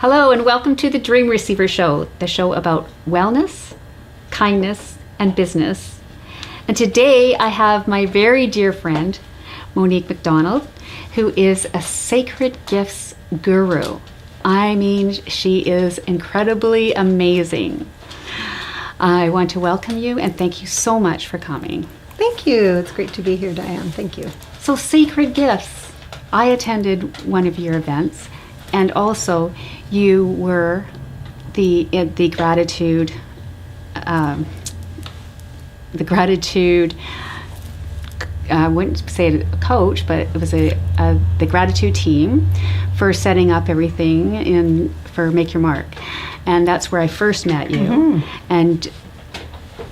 Hello and welcome to the Dream Receiver Show, the show about wellness, kindness, and business. And today I have my very dear friend, Monique MacDonald, who is a sacred gifts guru. I mean, she is incredibly amazing. I want to welcome you and thank you so much for coming. Thank you. It's great to be here, Diane. Thank you. So, sacred gifts. I attended one of your events, and also you were the gratitude I wouldn't say a coach, but it was the gratitude team for setting up everything for Make Your Mark. And that's where I first met you. Mm-hmm. And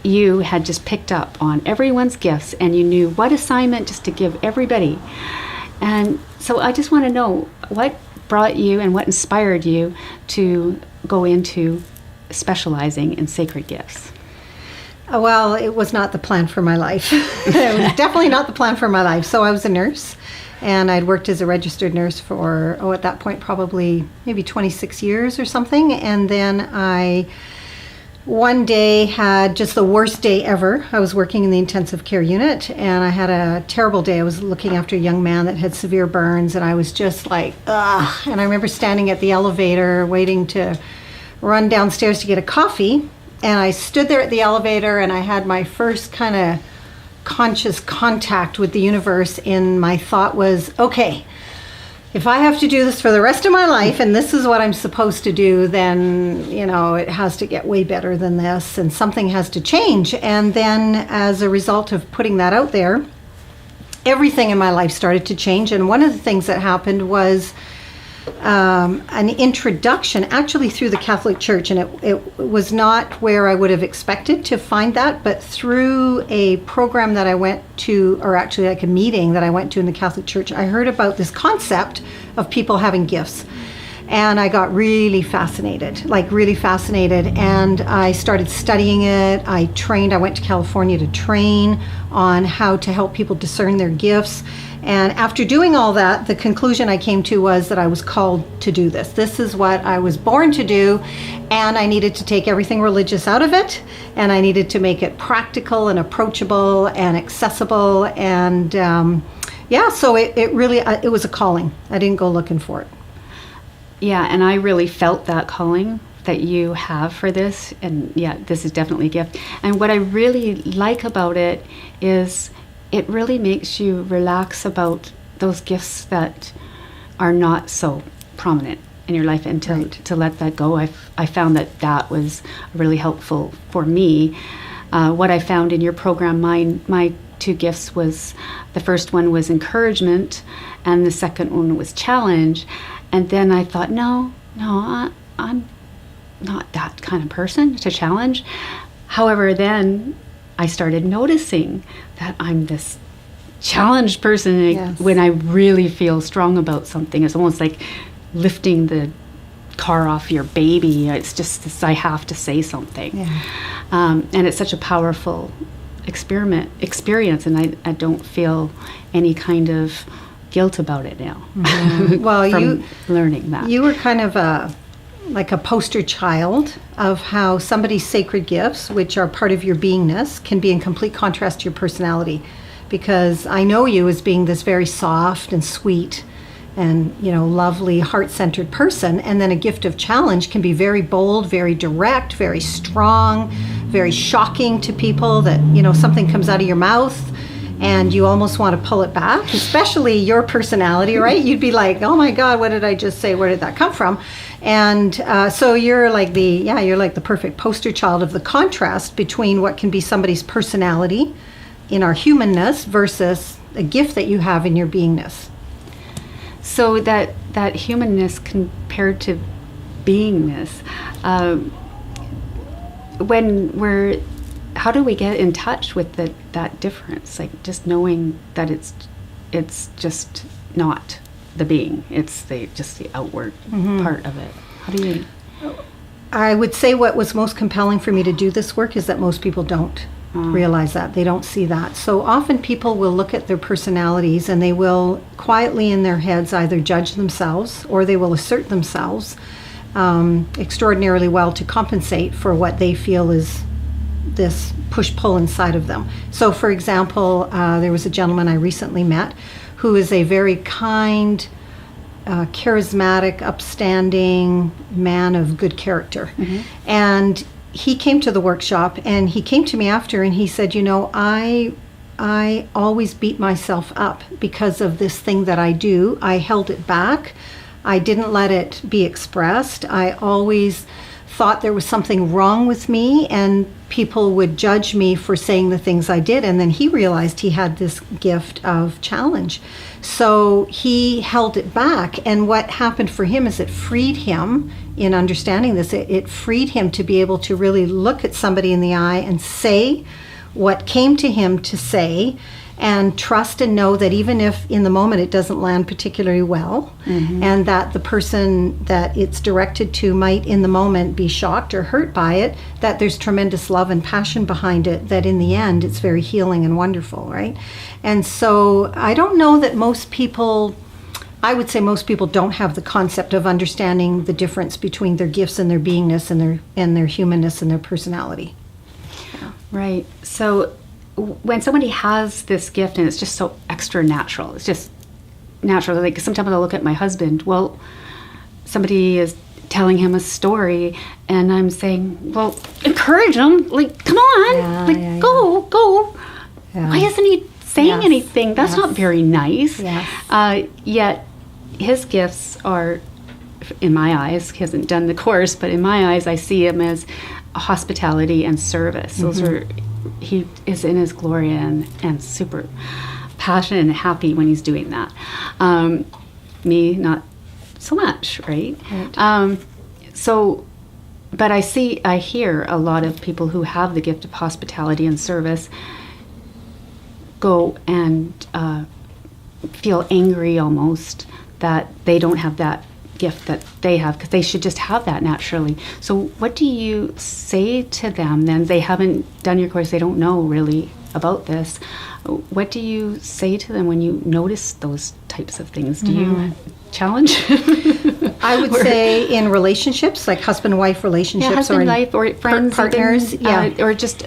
you had just picked up on everyone's gifts and you knew what assignment just to give everybody. And so I just want to know what brought you and what inspired you to go into specializing in sacred gifts. Well, it was not the plan for my life. It was definitely not the plan for my life. So I was a nurse, and I'd worked as a registered nurse for, at that point, probably maybe 26 years or something. And then I, one day, had just the worst day ever. I was working in the intensive care unit, and I had a terrible day. I was looking after a young man that had severe burns, and I was just like, ugh. And I remember standing at the elevator, waiting to run downstairs to get a coffee. And I stood there at the elevator and I had my first kind of conscious contact with the universe, and my thought was, okay, if I have to do this for the rest of my life and this is what I'm supposed to do, then, it has to get way better than this and something has to change. And then as a result of putting that out there, everything in my life started to change. And one of the things that happened was an introduction actually through the Catholic Church, and it was not where I would have expected to find that, but through a program that I went to, or actually like a meeting that I went to in the Catholic Church, I heard about this concept of people having gifts. And I got really fascinated, and I started studying it. I went to California to train on how to help people discern their gifts. And after doing all that, the conclusion I came to was that I was called to do this. This is what I was born to do, and I needed to take everything religious out of it, and I needed to make it practical and approachable and accessible. And so it really, it was a calling. I didn't go looking for it. Yeah, and I really felt that calling that you have for this, and yeah, this is definitely a gift. And what I really like about it is it really makes you relax about those gifts that are not so prominent in your life, and to let that go. I found that was really helpful for me. What I found in your program, my two gifts was, the first one was encouragement, and the second one was challenge. And then I thought, no, I'm not that kind of person to challenge. However, then I started noticing that I'm this challenged person. Yes. When I really feel strong about something. It's almost like lifting the car off your baby. It's just this, I have to say something. Yeah. And it's such a powerful experience, and I don't feel any kind of guilt about it now. Mm-hmm. Well, from learning that. You were kind of like a poster child of how somebody's sacred gifts, which are part of your beingness, can be in complete contrast to your personality. Because I know you as being this very soft and sweet and, lovely, heart-centered person. And then a gift of challenge can be very bold, very direct, very strong, very shocking to people that, something comes out of your mouth and you almost want to pull it back, especially your personality, right? You'd be like, oh my God, what did I just say? Where did that come from? And so you're like the perfect poster child of the contrast between what can be somebody's personality in our humanness versus a gift that you have in your beingness. So that humanness compared to beingness, how do we get in touch with that difference? Like just knowing that it's just not the being, it's just the outward part of it. How do you? I would say what was most compelling for me to do this work is that most people don't realize that. They don't see that. So often people will look at their personalities and they will quietly in their heads either judge themselves or they will assert themselves extraordinarily well to compensate for what they feel is this push-pull inside of them. So, for example, there was a gentleman I recently met who is a very kind, charismatic, upstanding man of good character. And he came to the workshop, and he came to me after, and he said, you know, I always beat myself up because of this thing that I do. I held it back. I didn't let it be expressed. I always thought there was something wrong with me, and people would judge me for saying the things I did. And then he realized he had this gift of challenge. So he held it back. And what happened for him is it freed him in understanding this. It freed him to be able to really look at somebody in the eye and say what came to him to say, and trust and know that even if in the moment it doesn't land particularly well, and that the person that it's directed to might in the moment be shocked or hurt by it, that there's tremendous love and passion behind it, that in the end it's very healing and wonderful, right? And so I don't know that most people, I would say most people don't have the concept of understanding the difference between their gifts and their beingness and their humanness and their personality. Right. So when somebody has this gift and it's just so extra natural, it's just natural. Like sometimes I'll look at my husband, well, somebody is telling him a story and I'm saying, well, encourage him, like, come on, go. Yeah. Why isn't he saying anything? That's not very nice. Yet his gifts are, in my eyes, he hasn't done the course, but in my eyes, I see him as hospitality and service. Those are, he is in his glory and super passionate and happy when he's doing that. Me, not so much, right? But I hear a lot of people who have the gift of hospitality and service go and feel angry almost that they don't have that gift that they have, because they should just have that naturally. So what do you say to them then? They haven't done your course, they don't know really about this. What do you say to them when you notice those types of things? Do you challenge? I would say in relationships, like husband-wife relationships, husband, wife, or friends, partners, or just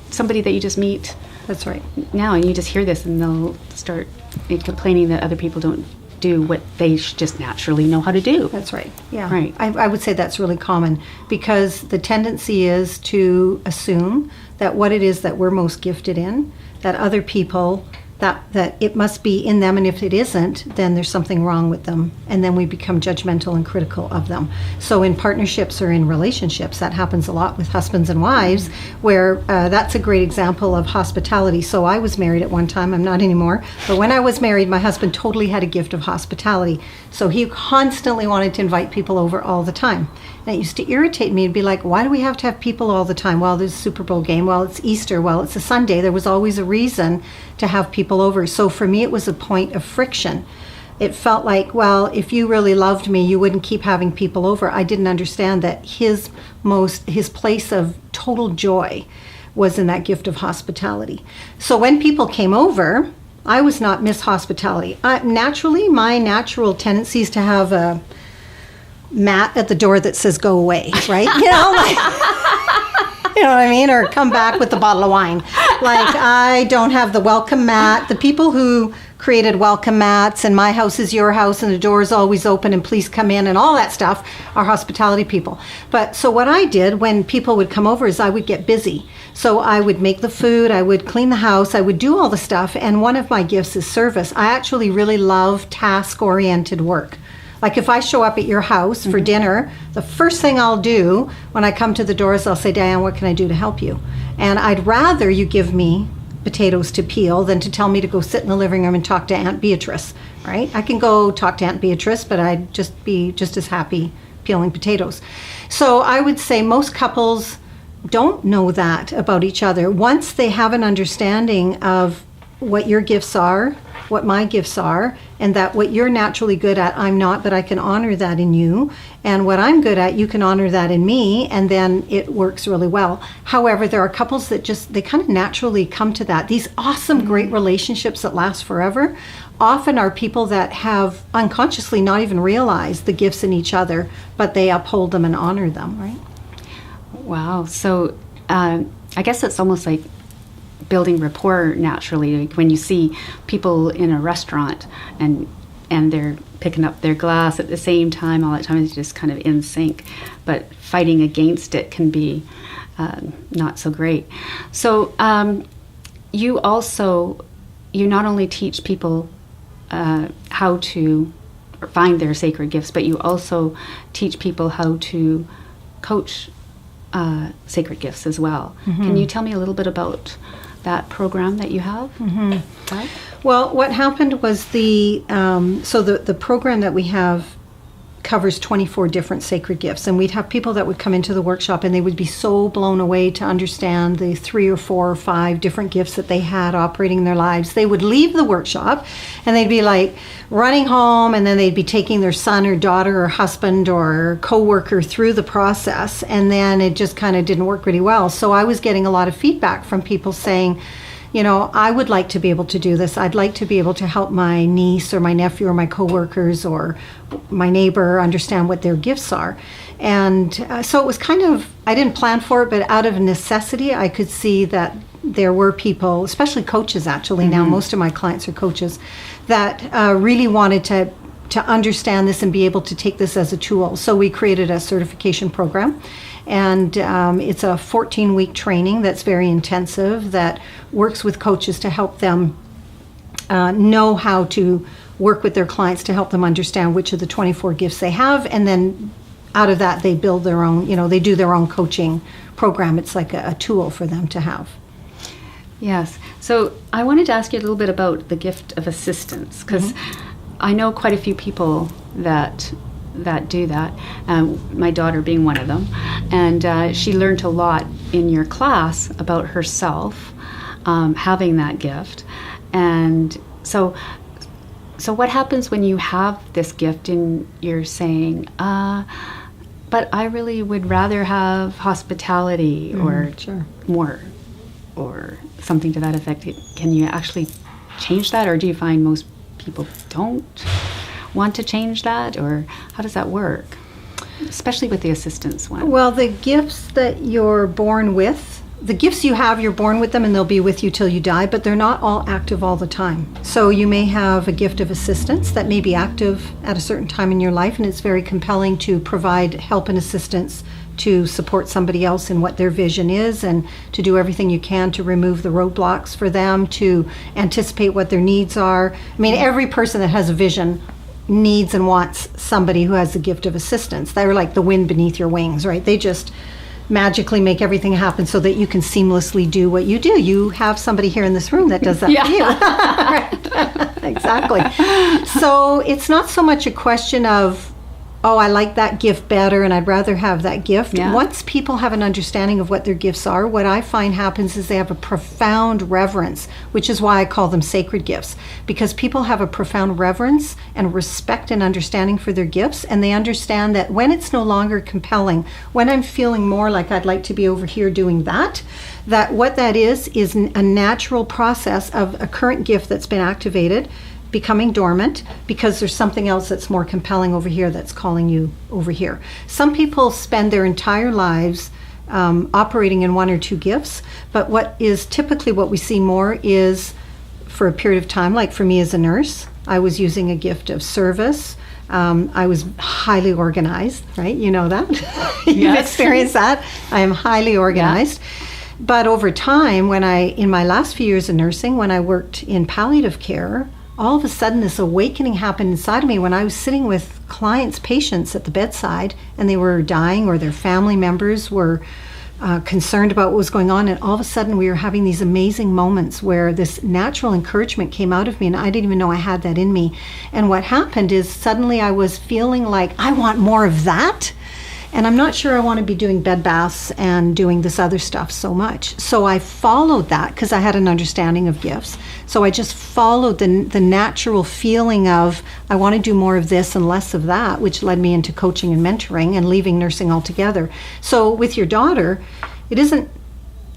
somebody that you just meet. That's right. Now, and you just hear this, and they'll start complaining that other people don't do what they should just naturally know how to do. That's right. Yeah. Right. I would say that's really common, because the tendency is to assume that what it is that we're most gifted in, that other people, that it must be in them, and if it isn't, then there's something wrong with them, and then we become judgmental and critical of them. So in partnerships or in relationships, that happens a lot with husbands and wives, where that's a great example of hospitality. So I was married at one time, I'm not anymore, but when I was married, my husband totally had a gift of hospitality. So he constantly wanted to invite people over all the time. And it used to irritate me. It'd be like, why do we have to have people all the time? Well, there's a Super Bowl game. Well, it's Easter. Well, it's a Sunday. There was always a reason to have people over. So for me, it was a point of friction. It felt like, well, if you really loved me, you wouldn't keep having people over. I didn't understand that his place of total joy was in that gift of hospitality. So when people came over, I was not Miss Hospitality. Naturally, my natural tendency is to have a mat at the door that says "Go away," right? You know, like, you know what I mean? Or come back with a bottle of wine. Like, I don't have the welcome mat. The people who created welcome mats and my house is your house and the door is always open and please come in and all that stuff are hospitality people. But so what I did when people would come over is I would get busy. So I would make the food, I would clean the house, I would do all the stuff. And one of my gifts is service. I actually really love task-oriented work. Like if I show up at your house for dinner, the first thing I'll do when I come to the door is I'll say, Diane, what can I do to help you? And I'd rather you give me potatoes to peel than to tell me to go sit in the living room and talk to Aunt Beatrice, right? I can go talk to Aunt Beatrice, but I'd just be just as happy peeling potatoes. So I would say most couples don't know that about each other. Once they have an understanding of what your gifts are what my gifts are, and that what you're naturally good at, I'm not, but I can honor that in you. And what I'm good at, you can honor that in me, and then it works really well. However, there are couples that they kind of naturally come to that. These awesome, great relationships that last forever often are people that have unconsciously not even realized the gifts in each other, but they uphold them and honor them, right? Wow. So I guess it's almost like building rapport naturally. Like when you see people in a restaurant and they're picking up their glass at the same time all the time, it's just kind of in sync. But fighting against it can be not so great. So you not only teach people how to find their sacred gifts, but you also teach people how to coach sacred gifts as well. Mm-hmm. Can you tell me a little bit about that program that you have? Mm-hmm. Right. Well, what happened was the program that we have covers 24 different sacred gifts, and we'd have people that would come into the workshop and they would be so blown away to understand the 3 or 4 or 5 different gifts that they had operating in their lives. They would leave the workshop and they'd be like running home, and then they'd be taking their son or daughter or husband or coworker through the process, and then it just kind of didn't work really well. So I was getting a lot of feedback from people saying, you know, I would like to be able to do this. I'd like to be able to help my niece or my nephew or my coworkers or my neighbor understand what their gifts are. And so it was kind of, I didn't plan for it, but out of necessity, I could see that there were people, especially coaches actually, now most of my clients are coaches, that really wanted to understand this and be able to take this as a tool. So we created a certification program. And it's a 14-week training that's very intensive, that works with coaches to help them know how to work with their clients to help them understand which of the 24 gifts they have. And then out of that, they build their own, they do their own coaching program. It's like a tool for them to have. Yes. So I wanted to ask you a little bit about the gift of assistance, because I know quite a few people that do that, my daughter being one of them, and she learned a lot in your class about herself having that gift. And so what happens when you have this gift and you're saying, but I really would rather have hospitality or more, or something to that effect? Can you actually change that, or do you find most people don't want to change that, or how does that work, especially with the assistance one? Well, the gifts that you're born with, the gifts you have, you're born with them and they'll be with you till you die, but they're not all active all the time. So you may have a gift of assistance that may be active at a certain time in your life, and it's very compelling to provide help and assistance to support somebody else in what their vision is, and to do everything you can to remove the roadblocks for them, to anticipate what their needs are. I mean, every person that has a vision needs and wants somebody who has the gift of assistance. They're like the wind beneath your wings, right? They just magically make everything happen so that you can seamlessly do what you do. You have somebody here in this room that does that for you. Right. Exactly. So it's not so much a question of, oh, I like that gift better and I'd rather have that gift. Yeah. Once people have an understanding of what their gifts are, what I find happens is they have a profound reverence, which is why I call them sacred gifts, because people have a profound reverence and respect and understanding for their gifts, and they understand that when it's no longer compelling, when I'm feeling more like I'd like to be over here doing that what that is a natural process of a current gift that's been activated becoming dormant because there's something else that's more compelling over here that's calling you over here. Some people spend their entire lives operating in 1 or 2 gifts, but what is typically what we see more is, for a period of time, like for me as a nurse, I was using a gift of service. I was highly organized, right? You know that. You've experienced that. I am highly organized. Yeah. But over time, in my last few years of nursing, when I worked in palliative care, all of a sudden this awakening happened inside of me when I was sitting with patients at the bedside, and they were dying or their family members were concerned about what was going on, and all of a sudden we were having these amazing moments where this natural encouragement came out of me, and I didn't even know I had that in me. And what happened is suddenly I was feeling like I want more of that. And I'm not sure I want to be doing bed baths and doing this other stuff so much. So I followed that because I had an understanding of gifts. So I just followed the natural feeling of I want to do more of this and less of that, which led me into coaching and mentoring and leaving nursing altogether. So with your daughter, it isn't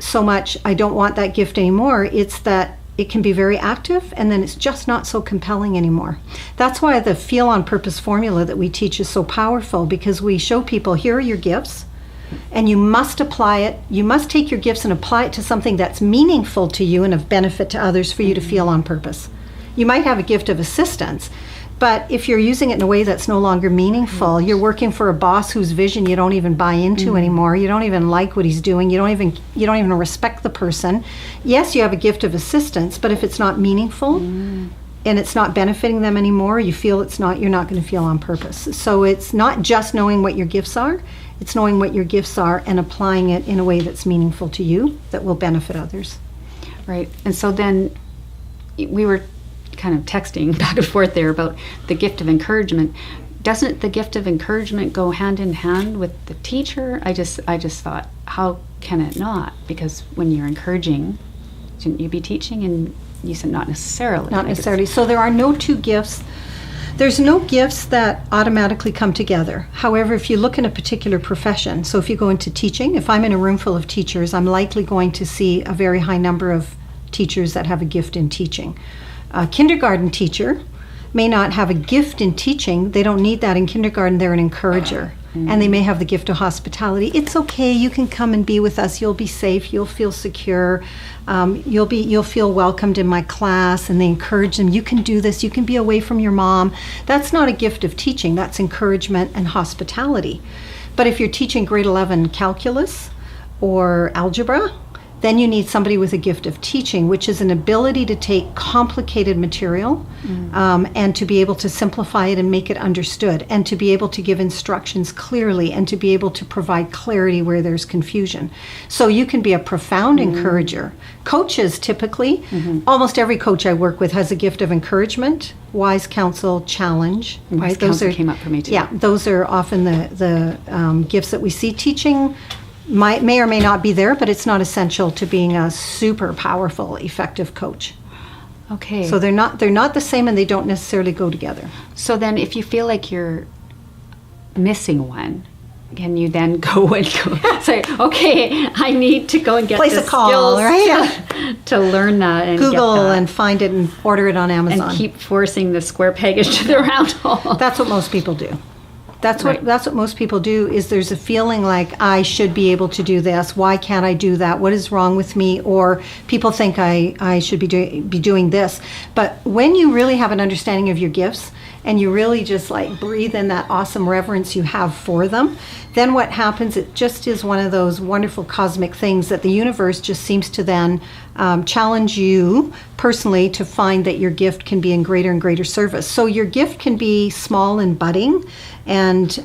so much I don't want that gift anymore. It's that it can be very active, and then it's just not so compelling anymore. That's why the Feel on Purpose formula that we teach is so powerful, because we show people, here are your gifts, and you must apply it. You must take your gifts and apply it to something that's meaningful to you and of benefit to others for you to feel on purpose. You might have a gift of assistance, but if you're using it in a way that's no longer meaningful, you're working for a boss whose vision you don't even buy into anymore. You don't even like what he's doing. You don't even respect the person. Yes, you have a gift of assistance, but if it's not meaningful and it's not benefiting them anymore, you feel you're not going to feel on purpose. So it's not just knowing what your gifts are, it's knowing what your gifts are and applying it in a way that's meaningful to you, that will benefit others. Right. And so then we were kind of texting back and forth there about the gift of encouragement. Doesn't the gift of encouragement go hand in hand with the teacher? I just thought, how can it not? Because when you're encouraging, shouldn't you be teaching? And you said not necessarily. Not necessarily. So there are no two gifts. There's no gifts that automatically come together. However, if you look in a particular profession, so if you go into teaching, if I'm in a room full of teachers, I'm likely going to see a very high number of teachers that have a gift in teaching. A kindergarten teacher may not have a gift in teaching. They don't need that in kindergarten. They're an encourager. And they may have the gift of hospitality. It's okay. You can come and be with us. You'll be safe. You'll feel secure. You'll feel welcomed in my class. And they encourage them. You can do this. You can be away from your mom. That's not a gift of teaching. That's encouragement and hospitality. But if you're teaching grade 11 calculus or algebra, then you need somebody with a gift of teaching, which is an ability to take complicated material and to be able to simplify it and make it understood, and to be able to give instructions clearly, and to be able to provide clarity where there's confusion. So you can be a profound encourager. Coaches typically, almost every coach I work with has a gift of encouragement, wise counsel, challenge. Wise counsel came up for me too. Yeah, those are often the gifts that we see. Teaching may or may not be there, but it's not essential to being a super powerful, effective coach. Okay. So they're not the same, and they don't necessarily go together. So then if you feel like you're missing one, can you then go and say, okay, I need to go and get Place the a call, skills right? to learn that and Google get that. and find it and order it on Amazon. And keep forcing the square peg into the round hole. That's what most people do. That's Right. what most people do. Is there's a feeling like I should be able to do this. Why can't I do that? What is wrong with me? Or people think I should be doing this. But when you really have an understanding of your gifts, and you really just like breathe in that awesome reverence you have for them, then what happens, it just is one of those wonderful cosmic things that the universe just seems to then challenge you personally to find that your gift can be in greater and greater service. So your gift can be small and budding and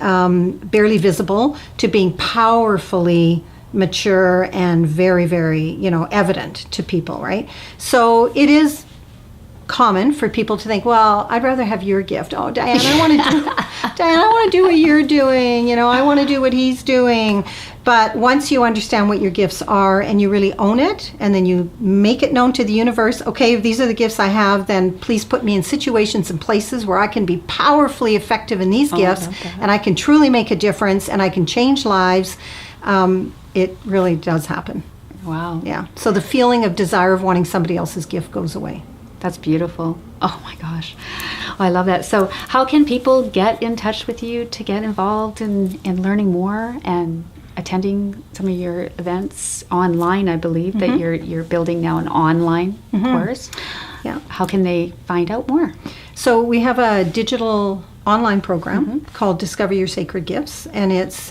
barely visible, to being powerfully mature and very, very, evident to people, right? So it is common for people to think, well, I'd rather have your gift. Oh, Diane, I want to do what you're doing. I want to do what he's doing. But once you understand what your gifts are and you really own it, and then you make it known to the universe, okay, if these are the gifts I have, then please put me in situations and places where I can be powerfully effective in these gifts, and I can truly make a difference, and I can change lives. It really does happen. Wow. Yeah. So the feeling of desire of wanting somebody else's gift goes away. That's beautiful. Oh my gosh. Oh, I love that. So how can people get in touch with you to get involved in learning more and attending some of your events online? I believe that you're building now an online course. Yeah. How can they find out more? So we have a digital online program called Discover Your Sacred Gifts, and it's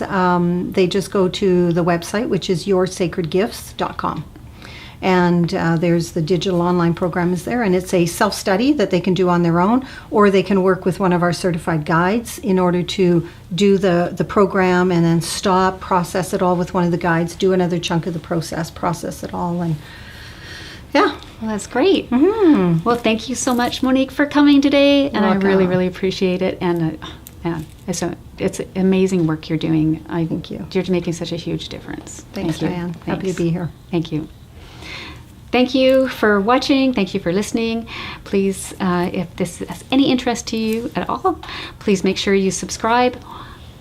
they just go to the website, which is yoursacredgifts.com. And there's the digital online program is there, and it's a self-study that they can do on their own, or they can work with one of our certified guides in order to do the program and then stop, process it all with one of the guides, do another chunk of the process it all, and yeah. Well, that's great. Well, thank you so much, Monique, for coming today, and I really, really appreciate it. And Yeah, it's amazing work you're doing. Thank you. You're making such a huge difference. Thanks, Thank you. Diane. Happy Thanks. to be here. Thank you. Thank you for watching. Thank you for listening. Please, if this has any interest to you at all, please make sure you subscribe.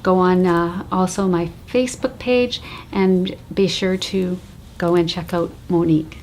Go on also my Facebook page, and be sure to go and check out Monique.